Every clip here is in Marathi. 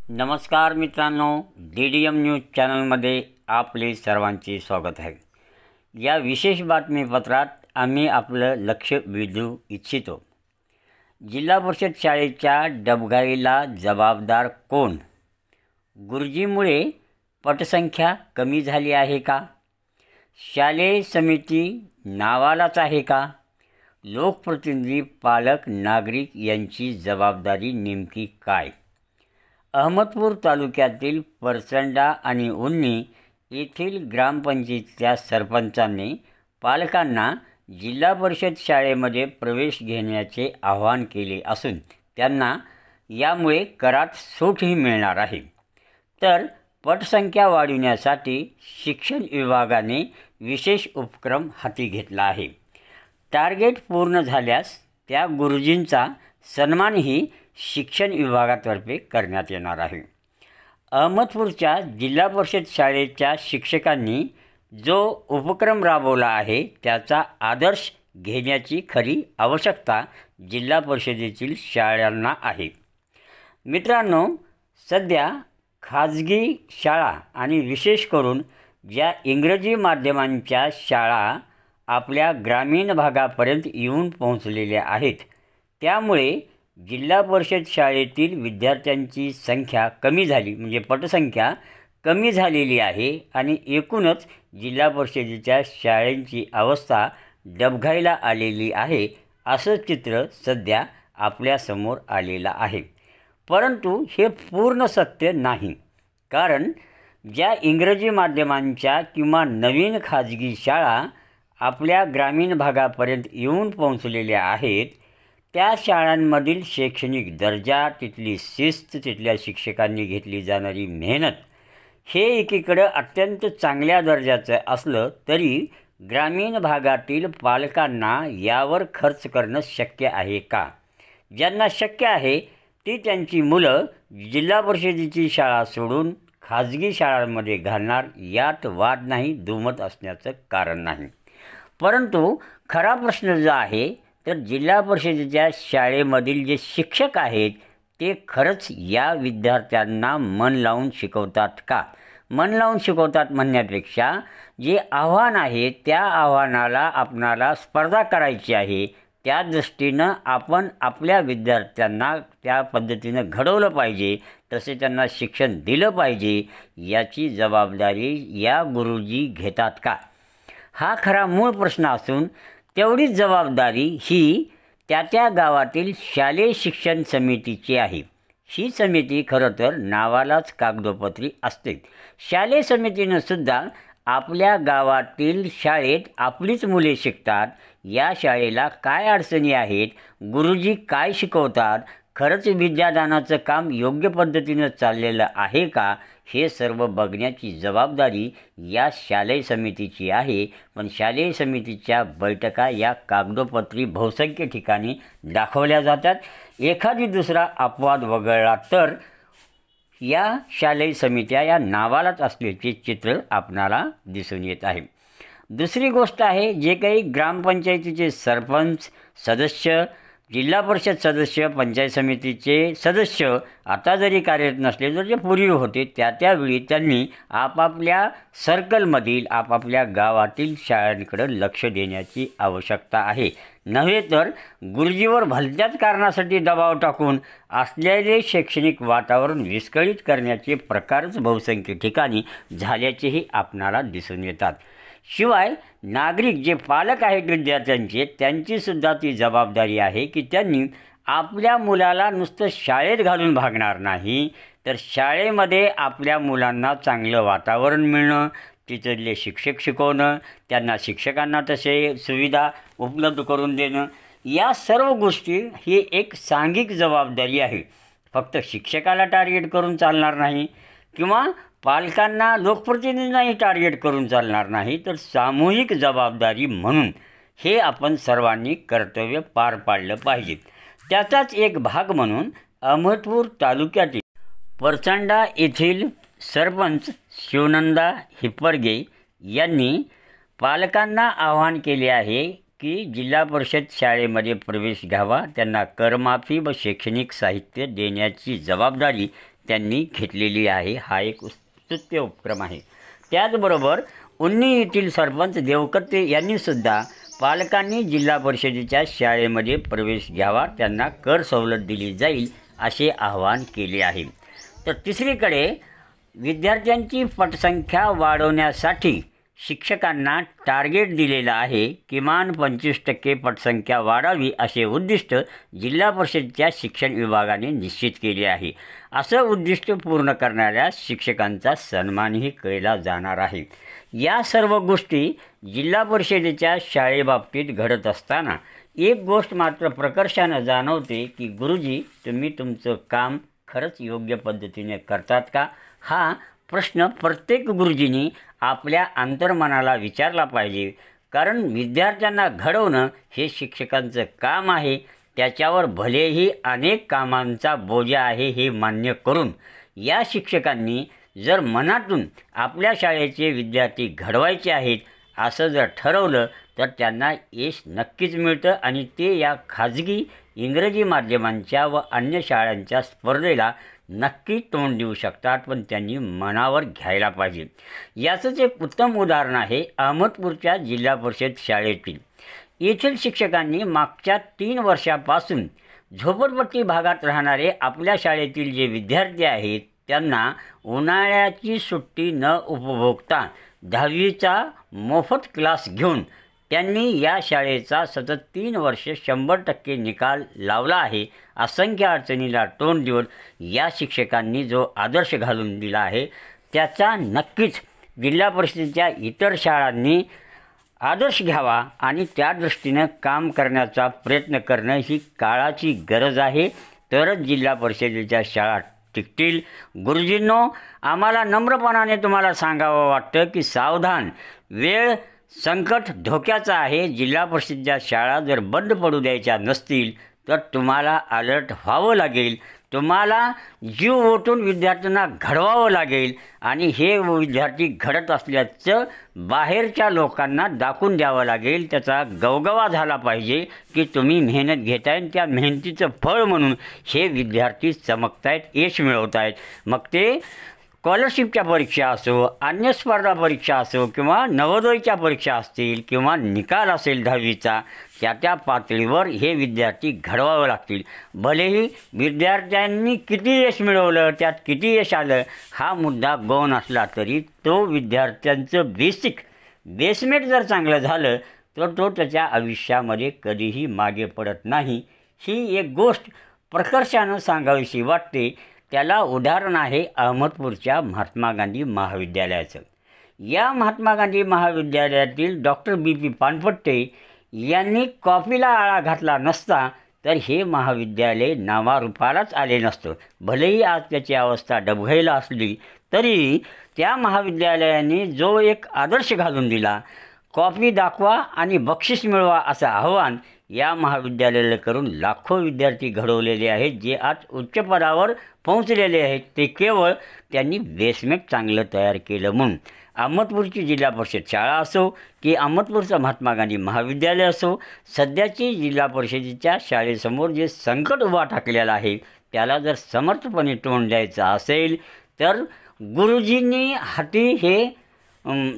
नमस्कार मित्रांनो, DDM न्यूज चॅनलमध्ये आपले सर्वांचे स्वागत आहे। या विशेष बातमीपत्रात आम्ही आपलं लक्ष वेधू इच्छितो। जिल्हा परिषद शाळेच्या डबघाईला जबाबदार कोण? गुरुजीमुळे पटसंख्या कमी झाली आहे का? शालेय समिती नावालाच आहे का? लोकप्रतिनिधी, पालक, नागरिक यांची जबाबदारी नेमकी काय? अहमदपूर तालुक्यातील परचंडा आणि उन्नी येथील ग्रामपंचायतीच्या सरपंचांनी पालकांना जिल्हा परिषद शाळेमध्ये प्रवेश घेण्याचे आवाहन केले असून त्यांना यामुळे करात सूटही मिळणार आहे। तर पटसंख्या वाढविण्यासाठी शिक्षण विभागाने विशेष उपक्रम हाती घेतला आहे। टार्गेट पूर्ण झाल्यास त्या गुरुजींचा सन्मानही शिक्षण विभागातर्फे करण्यात येणार आहे। अहमदपूरच्या जिल्हा परिषद शाळेच्या शिक्षकांनी जो उपक्रम राबवला आहे त्याचा आदर्श घेण्याची खरी आवश्यकता जिल्हा परिषदेतील शाळांना आहे। मित्रांनो, सध्या खाजगी शाळा आणि विशेष करून ज्या इंग्रजी माध्यमांच्या शाळा आपल्या ग्रामीण भागापर्यंत येऊन पोहोचलेल्या आहेत, त्यामुळे जिल्हा परिषद शाळेतील विद्यार्थ्यांची संख्या कमी झाली, म्हणजे पटसंख्या कमी झालेली आहे आणि एकूणच जिल्हा परिषदेच्या शाळांची अवस्था डबघाईला आलेली आहे असं चित्र सध्या आपल्यासमोर आलेलं आहे। परंतु हे पूर्ण सत्य नाही, कारण ज्या इंग्रजी माध्यमांच्या किंवा नवीन खाजगी शाळा आपल्या ग्रामीण भागापर्यंत येऊन पोहोचलेल्या आहेत, त्या शाळांमधील शैक्षणिक दर्जा, तिथली शिस्त, तिथल्या शिक्षकांनी घेतली जाणारी मेहनत हे एकीकडे अत्यंत चांगल्या दर्जाचं असलं तरी ग्रामीण भागातील पालकांना यावर खर्च करणं शक्य आहे का? ज्यांना शक्य आहे ती त्यांची मुलं जिल्हा परिषदेची शाळा सोडून खाजगी शाळांमध्ये घालणार, यात वाद नाही, दुमत असण्याचं कारण नाही। परंतु खरा प्रश्न जो आहे तर जिल्हा परिषदेच्या शाळेमधील जे शिक्षक आहेत ते खरंच या विद्यार्थ्यांना मन लावून शिकवतात का? मन लावून शिकवतात म्हणण्यापेक्षा जे आव्हान आहे त्या आव्हानाला आपणाला स्पर्धा करायची आहे, त्या दृष्टीनं आपण आपल्या विद्यार्थ्यांना त्या पद्धतीनं घडवलं पाहिजे, तसे त्यांना शिक्षण दिलं पाहिजे, याची जबाबदारी या गुरुजी घेतात का? हा खरा मूळ प्रश्न असून तेवढीच जबाबदारी ही त्या गावातील शालेय शिक्षण समितीची आहे। ही समिती खरं तर नावालाच कागदोपत्री असते। शालेय समितीनं सुद्धा आपल्या गावातील शाळेत आपलीच मुले शिकतात, या शाळेला काय अडचणी आहेत, गुरुजी काय शिकवतात, खरंच विद्यादानाचं काम योग्य पद्धतीनं चाललेलं आहे का, हे सर्व बघण्याची जबाबदारी या शालेय समितीची आहे। पण शालेय समितीच्या बैठका या कागदोपत्री बहुसंख्य ठिकाणी दाखवल्या जातात। एखादी दुसरा अपवाद वगळला तर या शालेय समित्या या नावालाच असल्याचे चित्र आपणाला दिसून येत आहे। दुसरी गोष्ट आहे, जे काही ग्रामपंचायतीचे सरपंच, सदस्य, जिल्हा परिषद सदस्य, पंचायत समितीचे सदस्य आता जरी कार्यरत नसले तर जे पूर्वी होते त्यावेळी त्यांनी आपापल्या सर्कलमधील आपापल्या गावातील शाळांकडे लक्ष देण्याची आवश्यकता आहे। नव्हे तर गुरुजीवर भलत्याच कारणासाठी दबाव टाकून असलेले शैक्षणिक वातावरण विस्कळीत करण्याचे प्रकारच बहुसंख्य ठिकाणी झाल्याचेही आपणाला दिसून येतात। शिवाय नागरिक जे पालक आहेत विद्यार्थ्यांचे, त्यांचीसुद्धा ती जबाबदारी आहे की त्यांनी आपल्या मुलाला नुसतं शाळेत घालून भागणार नाही, तर शाळेमध्ये आपल्या मुलांना चांगलं वातावरण मिळणं, तिथले शिक्षक शिकवणं, त्यांना शिक्षकांना तसे सुविधा उपलब्ध करून देणं, या सर्व गोष्टी ही एक सांघिक जबाबदारी आहे। फक्त शिक्षकाला टार्गेट करून चालणार नाही किंवा पालकांना, लोकप्रतिनिधींनाही टार्गेट करून चालणार नाही, तर सामूहिक जबाबदारी म्हणून हे आपण सर्वांनी कर्तव्य पार पाडलं पाहिजे। त्याचाच एक भाग म्हणून अहमदपूर तालुक्यातील परचंडा येथील सरपंच शिवनंदा हिप्परगे यांनी पालकांना आवाहन केले आहे की जिल्हा परिषद शाळेमध्ये प्रवेश घ्यावा, त्यांना करमाफी व शैक्षणिक साहित्य देण्याची जबाबदारी त्यांनी घेतलेली आहे. हा एक स्तुत्य उपक्रम आहे. त्याचबरोबर उन्नी येथील सरपंच देवकते यांनीसुद्धा पालकांनी जिल्हा परिषदेच्या शाळेमध्ये प्रवेश घ्यावा, त्यांना कर सवलत दिली जाईल असे आवाहन केले आहे. तर तिसरीकडे विद्यार्थ्यांची पटसंख्या वाढवण्यासाठी शिक्षकांना टार्गेट दिलेलं आहे. किमान 25% पटसंख्या वाढावी असे उद्दिष्ट जिल्हा परिषदेच्या शिक्षण विभागाने निश्चित केले आहे. असं उद्दिष्ट पूर्ण करणाऱ्या शिक्षकांचा सन्मानही केला जाणार आहे. या सर्व गोष्टी जिल्हा परिषदेच्या शाळेबाबतीत घडत असताना एक गोष्ट मात्र प्रकर्षानं जाणवते की गुरुजी, तुम्ही तुमचं काम खरंच योग्य पद्धतीने करतात का? हा प्रश्न प्रत्येक गुरुजींनी आपल्या अंतर्मनाला विचारला पाहिजे. कारण विद्यार्थ्यांना घडवणं हे शिक्षकांचं काम आहे. त्याच्यावर भलेही अनेक कामांचा बोजा आहे हे मान्य करून या शिक्षकांनी जर मनातून आपल्या शाळेचे विद्यार्थी घडवायचे आहेत असं जर ठरवलं तर त्यांना यश नक्कीच मिळतं आणि ते या खाजगी इंग्रजी माध्यमांच्या व अन्य शाळांच्या स्पर्धेला नक्की तोंड देऊ शकतात. पण त्यांनी मनावर घ्यायला पाहिजे. याचंच एक उत्तम उदाहरण आहे अहमदपूरच्या जिल्हा परिषद शाळेतील. येथील शिक्षकांनी मागच्या 3 वर्षापासून झोपडपट्टी भागात राहणारे आपल्या शाळेतील जे विद्यार्थी आहेत त्यांना उन्हाळ्याची सुट्टी न उपभोगता 10वीचा मोफत क्लास घेऊन त्यांनी या शाळेचा सतत 3 वर्ष 100% निकाल लावला आहे. असंख्य अडचणीला तोंड देऊन या शिक्षकांनी जो आदर्श घालून दिला आहे त्याचा नक्कीच जिल्हा परिषदेच्या इतर शाळांनी आदर्श घ्यावा आणि त्या दृष्टीनं काम करण्याचा प्रयत्न करणं ही काळाची गरज आहे. तरच जिल्हा परिषदेच्या शाळा टिकतील. गुरुजींनो, आम्हाला नम्रपणाने तुम्हाला सांगावं वाटतं की सावधान, वेळ संकट धोक्याचं आहे. जिल्हा परिषदेच्या शाळा जर बंद पडू द्यायच्या नसतील तर तुम्हाला अलर्ट व्हावं लागेल. तुम्हाला जीव ओतून विद्यार्थ्यांना घडवावं लागेल आणि हे विद्यार्थी घडत असल्याचं बाहेरच्या लोकांना दाखवून द्यावं लागेल. त्याचा गवगवा झाला पाहिजे की तुम्ही मेहनत घेताय आणि त्या मेहनतीचं फळ म्हणून हे विद्यार्थी चमकतायत, यश मिळवत आहेत. मग ते स्कॉलरशिपच्या परीक्षा असो, अन्य स्पर्धा परीक्षा असो किंवा नवोदयच्या परीक्षा असतील किंवा निकाल असेल 10वीचा, त्या पातळीवर हे विद्यार्थी घडवावं लागतील. भलेही विद्यार्थ्यांनी किती यश मिळवलं, त्यात किती यश आलं हा मुद्दा गौण असला तरी तो विद्यार्थ्यांचं बेसमेंट जर चांगलं झालं तर तो त्याच्या आयुष्यामध्ये कधीही मागे पडत नाही. ही एक गोष्ट प्रकर्षानं सांगावीशी वाटते. त्याला उदाहरण आहे अहमदपूरच्या महात्मा गांधी महाविद्यालयाचं. या महात्मा गांधी महाविद्यालयातील डॉक्टर B.P. पानपट्टे यांनी कॉफीला आळा घातला नसता तर हे महाविद्यालय नावारूपालाच आले नसतं. भलेही आज त्याची अवस्था डबघाईला असली तरी त्या महाविद्यालयाने जो एक आदर्श घालून दिला, कॉपी दाखवा आणि बक्षीस मिळवा असं आव्हान या महाविद्यालयाला करून लाखो विद्यार्थी घडवलेले आहेत जे आज उच्च पदावर पोहोचलेले आहेत. ते केवळ त्यांनी बेसमेंट चांगलं तयार केलं म्हणून. अहमदपूरची जिल्हा परिषद शाळा असो की अहमदपूरचं महात्मा गांधी महाविद्यालय असो, सध्याची जिल्हा परिषदेच्या शाळेसमोर जे संकट उभा टाकलेलं आहे त्याला जर समर्थपणे तोंड द्यायचं असेल तर गुरुजींनी हाती हे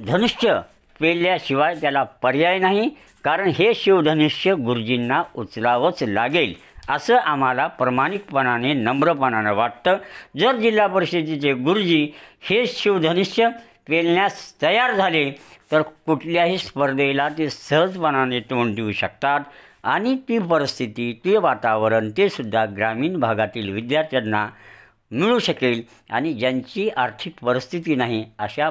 धनुष्य पेलल्याशिवाय त्याला पर्याय नाही. कारण हे शिवधनुष्य गुरुजींना उचलावंच लागेल असं आम्हाला प्रामाणिकपणाने नम्रपणानं वाटतं. जर जिल्हा परिषदेचे गुरुजी हे शिवधनुष्य पेलण्यास तयार झाले तर कुठल्याही स्पर्धेला ते सहजपणाने तोंड देऊ शकतात आणि ती परिस्थिती, ते वातावरण ते सुद्धा ग्रामीण भागातील विद्यार्थ्यांना मिळू शकेल. आणि ज्यांची आर्थिक परिस्थिती नाही अशा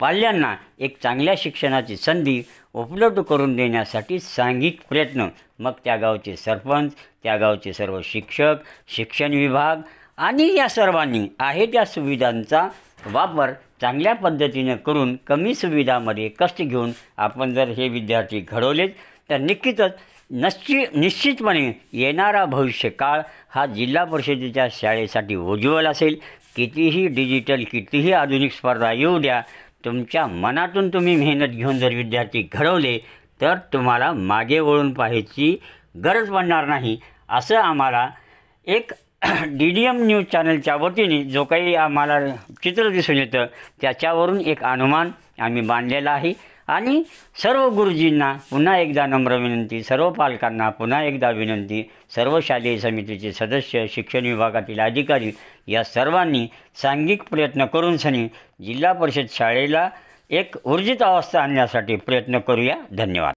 पाल्यांना एक चांगल्या शिक्षणाची संधी उपलब्ध करून देण्यासाठी सांघिक प्रयत्न, मग त्या गावचे सरपंच, त्या गावचे सर्व शिक्षक, शिक्षण विभाग आणि या सर्वांनी आहे त्या सुविधांचा वापर चांगल्या पद्धतीने करून कमी सुविधामध्ये कष्ट घेऊन आपण जर हे विद्यार्थी घडवलेत तर निश्चितपणे येणारा भविष्यकाळ हा जिल्हा परिषदेच्या शाळेसाठी उज्ज्वल असेल. कितीही डिजिटल, कितीही आधुनिक स्पर्धा येऊ द्या, तुमच्या मनातून तुम्ही मेहनत घेऊन जर विद्यार्थी घडवले तर तुम्हाला मागे वळून पाहायची गरज पडणार नाही. असं आम्हाला एक DDM न्यूज चॅनलच्या वतीने जो काही आम्हाला चित्र दिसून येतं त्याच्यावरून एक अनुमान आम्ही बांधलेला आहे आणि सर्व गुरुजींना पुन्हा एकदा नम्र विनंती, सर्व पालकांना पुन्हा एकदा विनंती, सर्व शालेय समितीचे सदस्य, शिक्षण विभागातील अधिकारी या सर्वांनी सांघिक प्रयत्न करून जिल्हा परिषद शाळेला एक ऊर्जित अवस्था आणण्यासाठी प्रयत्न करूया. धन्यवाद.